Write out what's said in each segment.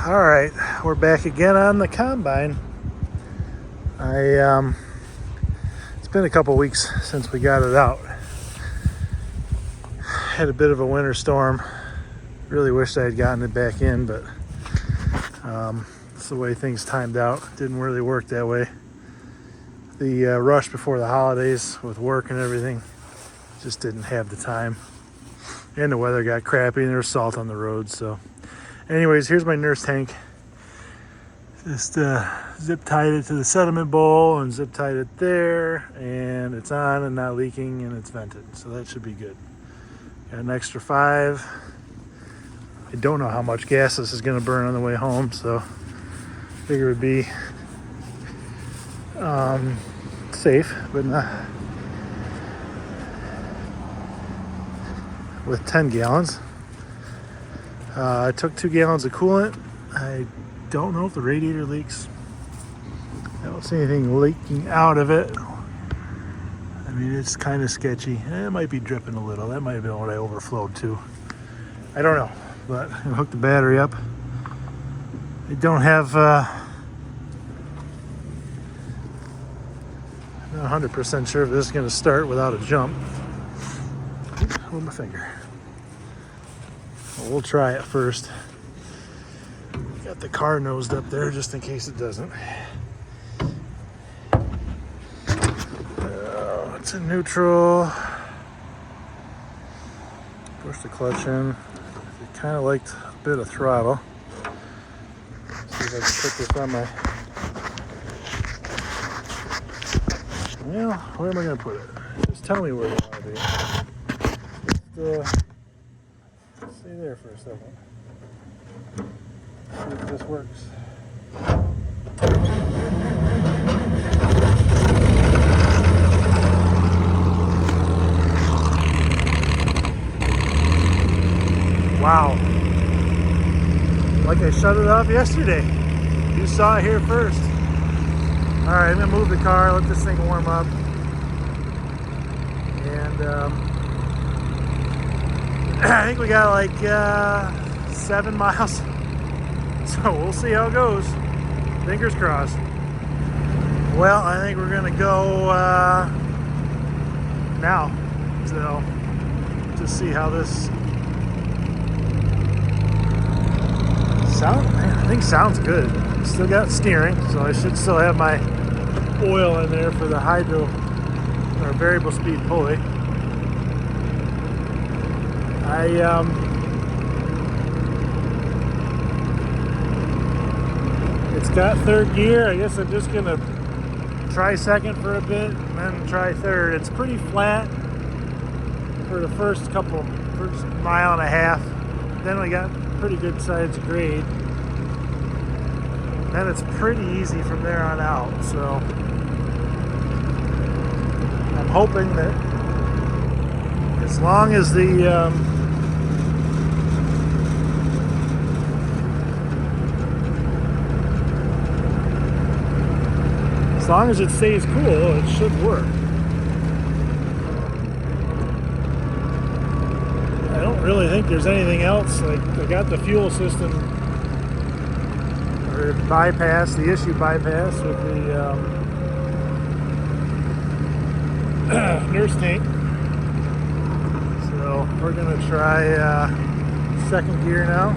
All right, we're back again on the combine. It's been a couple weeks since we got it out. Had a bit of a winter storm. Really wished I had gotten it back in, but it's the way things timed out. Didn't really work that way. The rush before the holidays with work and everything, just didn't have the time. And the weather got crappy and there was salt on the road, so. Anyways, here's my nurse tank. Just zip tied it to the sediment bowl and zip tied it there, and it's on and not leaking and it's vented, so that should be good. Got an extra 5. I don't know how much gas this is going to burn on the way home, so I figure it would be safe, but not with 10 gallons. I took 2 gallons of coolant. I don't know if the radiator leaks. I don't see anything leaking out of it. I mean, it's kind of sketchy. It might be dripping a little. That might have been what I overflowed to. I don't know, but I hooked the battery up. I don't have, not 100% sure if this is going to start without a jump. Hold my finger. We'll try it first. Got the car nosed up there just in case it doesn't. It's in neutral. Push the clutch in. I kind of liked a bit of throttle. See if I can put this on my. Well, where am I going to put it? Just tell me where you want to be. Just, stay there for a second. See if this works. Wow. Like I shut it off yesterday. You saw it here first. Alright, I'm going to move the car, let this thing warm up. And I think we got like 7 miles, so we'll see how it goes. Fingers crossed. Well, I think we're gonna go now, so to see how this sound. I think sounds good. Still got steering, so I should still have my oil in there for the hydro or variable speed pulley. It's got 3rd gear. I guess I'm just gonna try 2nd for a bit and then try 3rd. It's pretty flat for the first mile and a half. Then we got pretty good size grade. Then it's pretty easy from there on out. So I'm hoping that as long as as long as it stays cool, it should work. I don't really think there's anything else. Like, I got the fuel system or bypass, the issue bypass with the nurse tank. So we're gonna try 2nd gear now.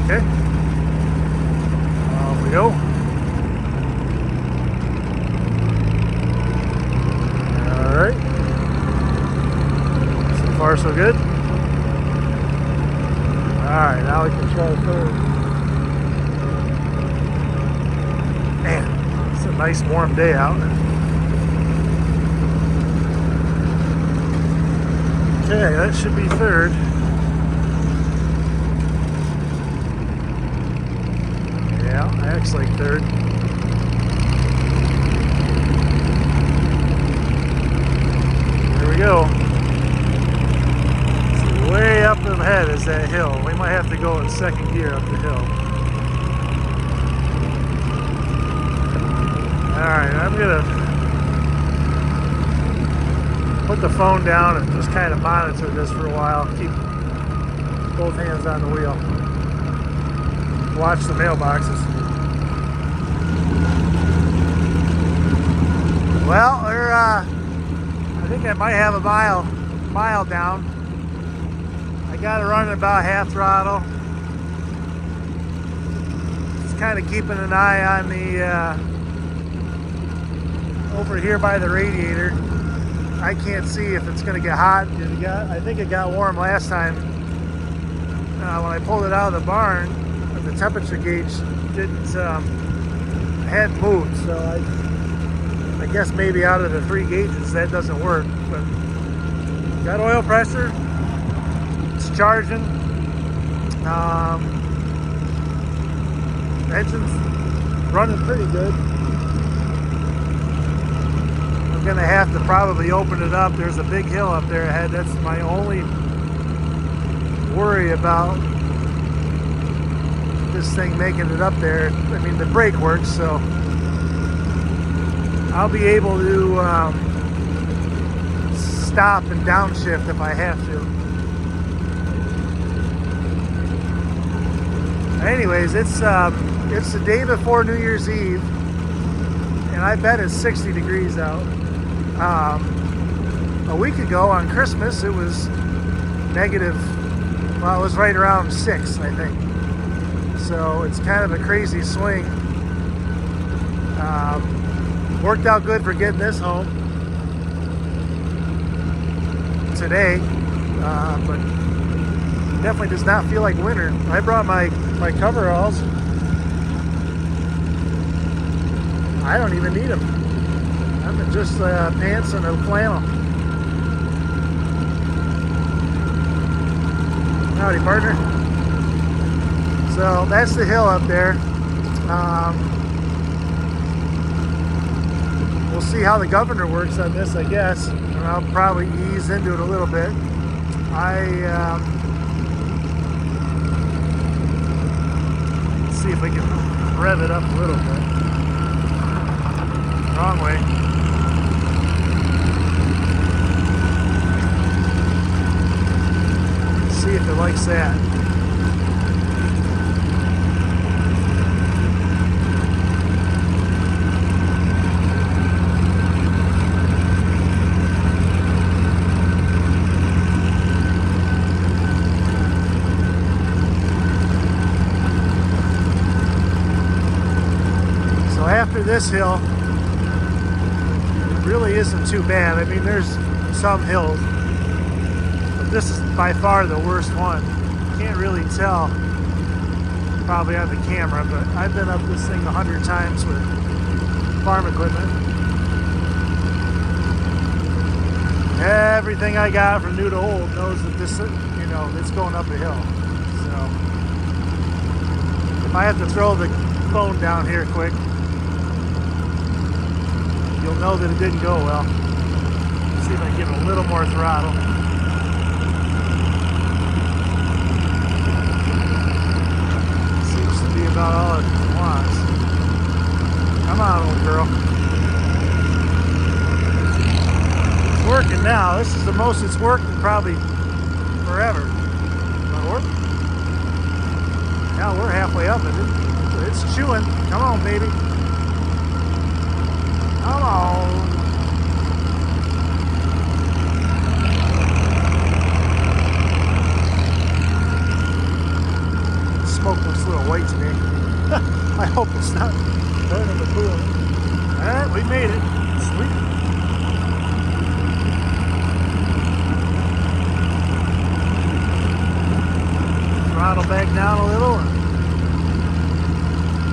Okay, off we go. All right, so far so good. All right, now we can try 3rd. Man, it's a nice warm day out. Okay, that should be 3rd. Yeah, acts like 3rd. There we go. It's way up ahead is that hill. We might have to go in 2nd gear up the hill. Alright, I'm gonna put the phone down and just kind of monitor this for a while. Keep both hands on the wheel. Watch the mailboxes. Well, I think I might have a mile down. I got it running about half throttle. Just kind of keeping an eye on the over here by the radiator. I can't see if it's going to get hot. I think it got warm last time. When I pulled it out of the barn, the temperature gauge hadn't moved, so I guess maybe out of the 3 gauges that doesn't work. But got oil pressure. It's charging. Engine's running pretty good. I'm gonna have to probably open it up. There's a big hill up there ahead. That's my only worry about this thing making it up there. I mean, the brake works, so I'll be able to stop and downshift if I have to. Anyways, it's the day before New Year's Eve, and I bet it's 60 degrees out. A week ago on Christmas, it was negative. Well, it was right around 6, I think. So it's kind of a crazy swing. Worked out good for getting this home today, but definitely does not feel like winter. I brought my coveralls. I don't even need them. I'm in just pants and a flannel. Howdy, partner. So that's the hill up there. We'll see how the governor works on this, I guess, and I'll probably ease into it a little bit. Let's see if we can rev it up a little bit. Wrong way. See if it likes that. So after this hill, it really isn't too bad. I mean, there's some hills, this is by far the worst one. Can't really tell probably on the camera, but I've been up this thing 100 times with farm equipment. Everything I got from new to old knows that this, it's going up a hill. So if I have to throw the phone down here quick, you'll know that it didn't go well. Let's see if I can give it a little more throttle. About all it wants. Come on, old girl. It's working now. This is the most it's worked in probably forever. Now we're halfway up it. It's chewing. Come on, baby. Come on. Smoke looks a little white to me. I hope it's not burning the pool. Alright, we made it. Sweet. Throttle back down a little and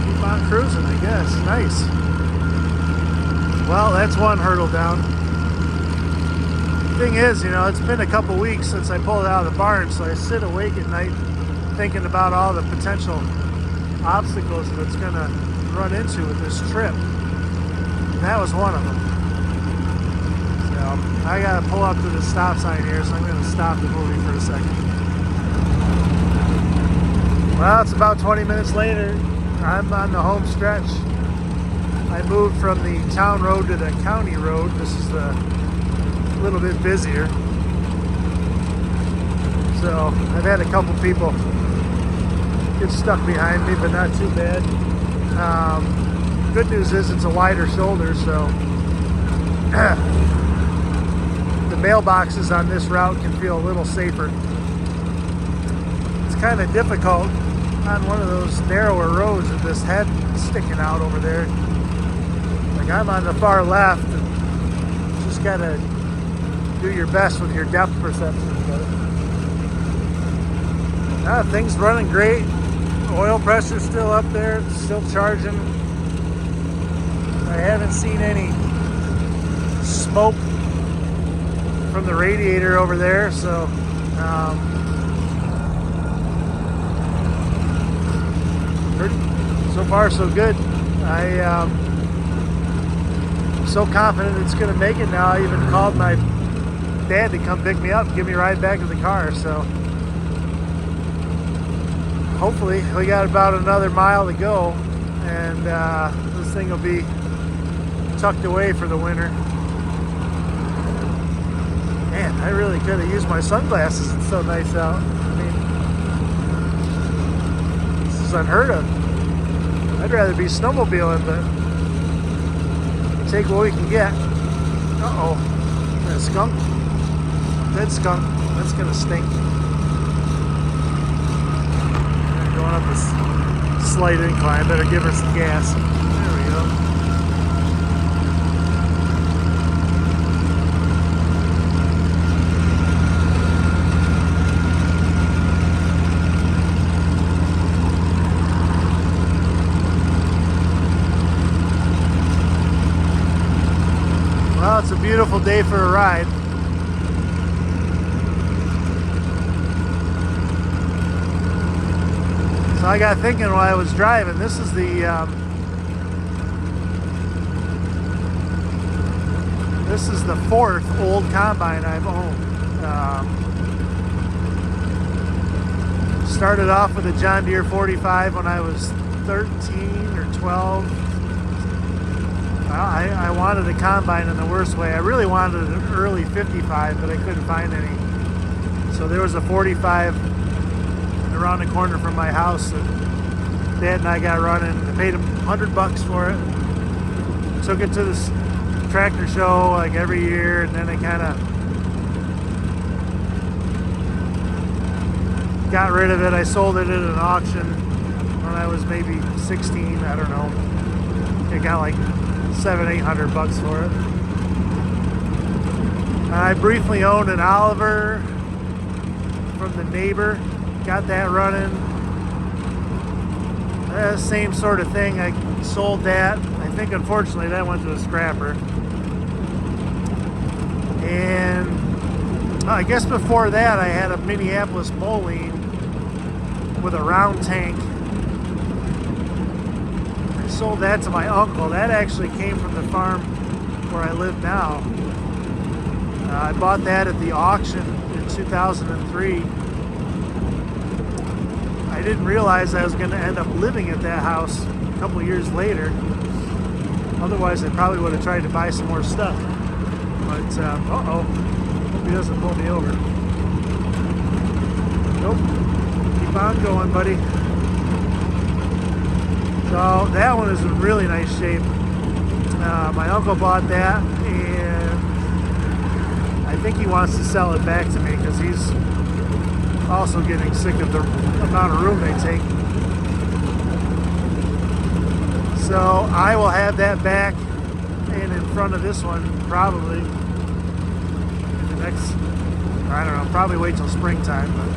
keep on cruising, I guess. Nice. Well, that's one hurdle down. The thing is, it's been a couple weeks since I pulled it out of the barn, so I sit awake at night thinking about all the potential obstacles that it's going to run into with this trip. And that was one of them. So I got to pull up to the stop sign here, so I'm going to stop the movie for a second. Well, it's about 20 minutes later. I'm on the home stretch. I moved from the town road to the county road. This is the a little bit busier. So I've had a couple people get stuck behind me, but not too bad. Good news is it's a wider shoulder, so the mailboxes on this route can feel a little safer. It's kind of difficult on one of those narrower roads with this head sticking out over there. Like I'm on the far left, and just gotta do your best with your depth perception. But things running great. Oil pressure's still up there, it's still charging. I haven't seen any smoke from the radiator over there, so so far so good. I'm so confident it's going to make it now. I even called my dad to come pick me up and give me a ride back to the car, so hopefully we got about another mile to go, and this thing will be tucked away for the winter. Man, I really could have used my sunglasses. It's so nice out. I mean, this is unheard of. I'd rather be snowmobiling, but take what we can get. Uh-oh. That skunk? Dead skunk. That's gonna stink. Going up this slight incline. Better give her some gas. There we go. Well, it's a beautiful day for a ride. So I got thinking while I was driving, this is the fourth old combine I've owned. Started off with a John Deere 45 when I was 13 or 12. I wanted a combine in the worst way. I really wanted an early 55, but I couldn't find any. So there was a 45 around the corner from my house that Dad and I got running. I paid him $100 for it. Took it to this tractor show like every year, and then I kind of got rid of it. I sold it at an auction when I was maybe 16. I don't know. I got like $700-800 for it. I briefly owned an Oliver from the neighbor. Got that running. Same sort of thing. I sold that. I think unfortunately that went to a scrapper. And I guess before that I had a Minneapolis Moline with a round tank. I sold that to my uncle. That actually came from the farm where I live now. I bought that at the auction in 2003. I didn't realize I was going to end up living at that house a couple years later. Otherwise, I probably would have tried to buy some more stuff. But, uh-oh. Hope he doesn't pull me over. Nope. Keep on going, buddy. So, that one is in really nice shape. My uncle bought that, and I think he wants to sell it back to me because he's also getting sick of the amount of room they take. So I will have that back and in front of this one probably in the next, I don't know, probably wait till springtime, but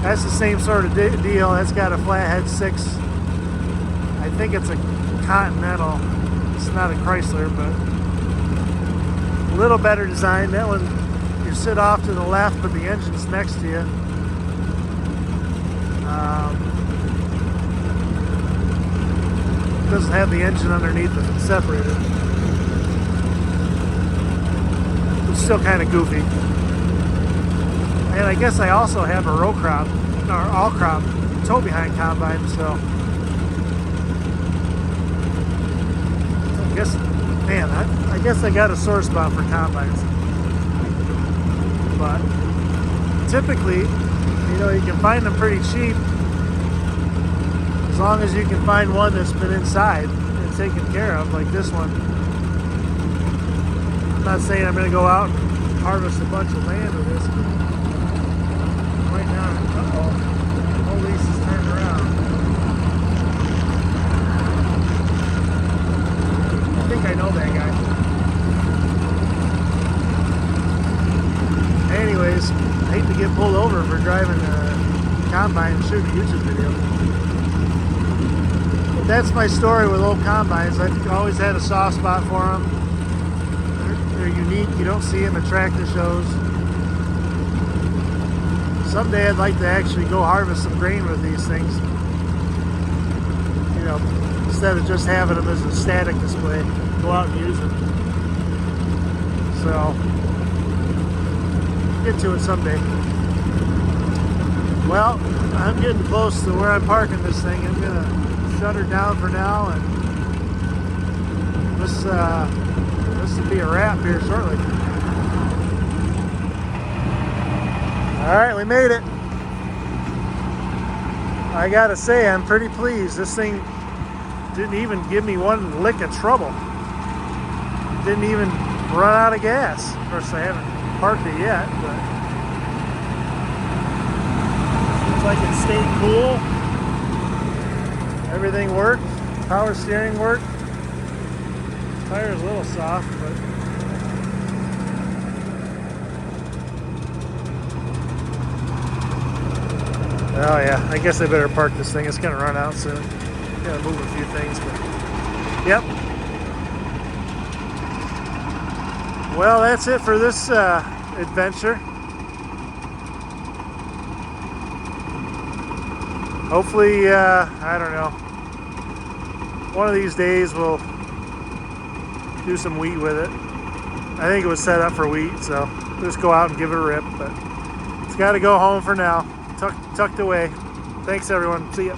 that's the same sort of deal. That's got a flathead 6. I think it's a Continental. It's not a Chrysler, but a little better design. That one, you sit off to the left, but the engine's next to you. Doesn't have the engine underneath it, it's separated. It's still kind of goofy. And I guess I also have a row crop, or all crop, tow behind combine, so I guess, man, I guess I got a sore spot for combines. but typically, you know, you can find them pretty cheap as long as you can find one that's been inside and taken care of, like this one. I'm not saying I'm going to go out and harvest a bunch of land with this, but right now, uh-oh, the whole lease is turned around. I think I know that guy. Anyways, I hate to get pulled over for driving a combine and shooting a YouTube video. But that's my story with old combines. I've always had a soft spot for them. They're unique. You don't see them at tractor shows. Someday I'd like to actually go harvest some grain with these things. You know, instead of just having them as a static display. Go out and use them. So, get to it someday. Well, I'm getting close to where I'm parking this thing. I'm gonna shut her down for now, and this will be a wrap here shortly. All right, we made it. I gotta say, I'm pretty pleased. This thing didn't even give me one lick of trouble. Didn't even run out of gas. Of course, I haven't parked it yet, but seems like it stayed cool. Everything worked. Power steering worked. Tire's a little soft, but oh yeah, I guess I better park this thing. It's gonna run out soon. Gotta move a few things, but yep. Well, that's it for this adventure. Hopefully, I don't know, one of these days we'll do some wheat with it. I think it was set up for wheat, so just go out and give it a rip, but it's got to go home for now. Tucked away. Thanks everyone. See ya.